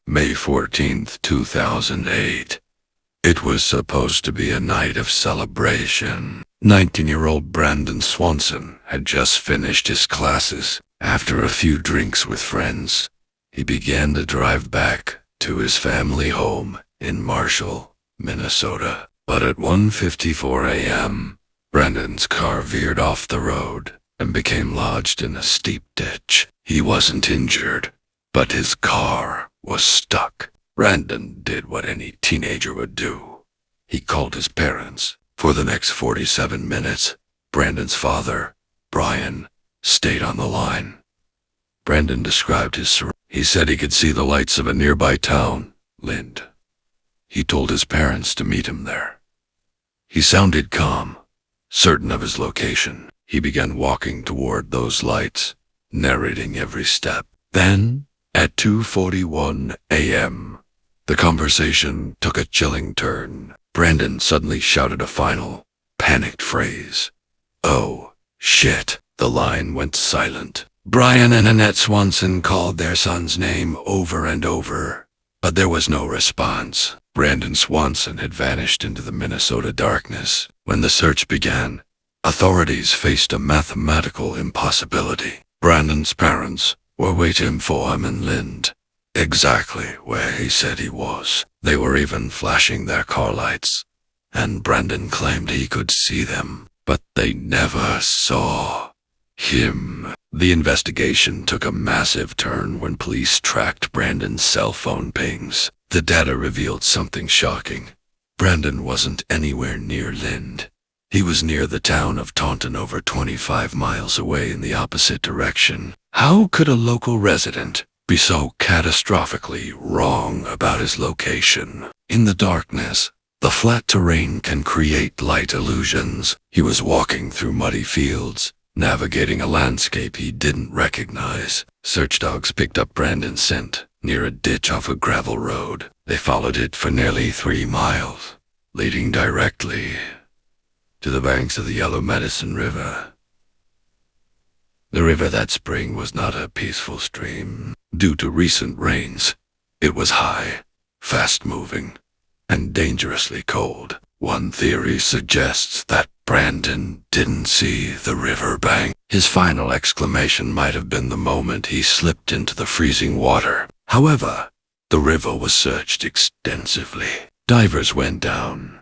May 14th, 2008. It was supposed to be a night of celebration. 19-year-old Brandon Swanson had just finished his classes. After a few drinks with friends, he began to drive back to his family home in Marshall, Minnesota. But at 1:54 a.m., Brandon's car veered off the road and became lodged in a steep ditch. He wasn't injured, but his car was stuck. Brandon did what any teenager would do. He called his parents. For the next 47 minutes, Brandon's father, Brian, stayed on the line. Brandon described his surroundings. He said he could see the lights of a nearby town, Lind. He told his parents to meet him there. He sounded calm, certain of his location. He began walking toward those lights, narrating every step. Then, at 2:41 a.m., the conversation took a chilling turn. Brandon suddenly shouted a final, panicked phrase. "Oh, shit." The line went silent. Brian and Annette Swanson called their son's name over and over, but there was no response. Brandon Swanson had vanished into the Minnesota darkness. When the search began, authorities faced a mathematical impossibility. Brandon's parents were waiting for him in Lind, exactly where he said he was. They were even flashing their car lights, and Brandon claimed he could see them, but they never saw him. The investigation took a massive turn when police tracked Brandon's cell phone pings. The data revealed something shocking. Brandon wasn't anywhere near Lind. He was near the town of Taunton, over 25 miles away in the opposite direction. How could a local resident be so catastrophically wrong about his location? In the darkness, the flat terrain can create light illusions. He was walking through muddy fields, navigating a landscape he didn't recognize. Search dogs picked up Brandon's scent near a ditch off a gravel road. They followed it for nearly 3 miles, leading directly to the banks of the Yellow Medicine River. The river that spring was not a peaceful stream. Due to recent rains, it was high, fast-moving, and dangerously cold. One theory suggests that Brandon didn't see the riverbank. His final exclamation might have been the moment he slipped into the freezing water. However, the river was searched extensively. Divers went down.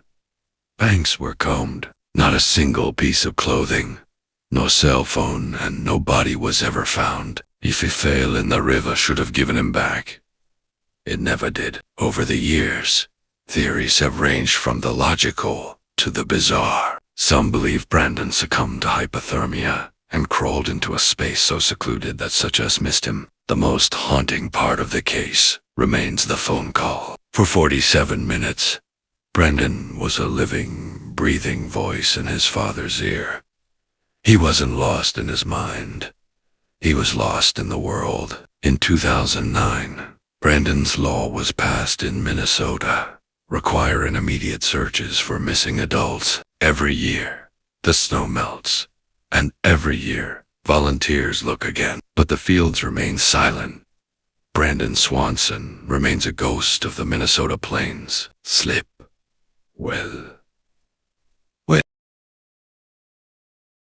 Banks were combed. Not a single piece of clothing, no cell phone, and no body was ever found. If he fell in the river should have given him back. It never did. Over the years, theories have ranged from the logical to the bizarre. Some believe Brandon succumbed to hypothermia and crawled into a space so secluded that such as missed him. The most haunting part of the case remains the phone call. For 47 minutes, Brandon was a living, breathing voice in his father's ear. He wasn't lost in his mind. He was lost in the world. In 2009, Brandon's law was passed in Minnesota, requiring immediate searches for missing adults. Every year, the snow melts, and every year, volunteers look again. But the fields remain silent. Brandon Swanson remains a ghost of the Minnesota plains. Slip well.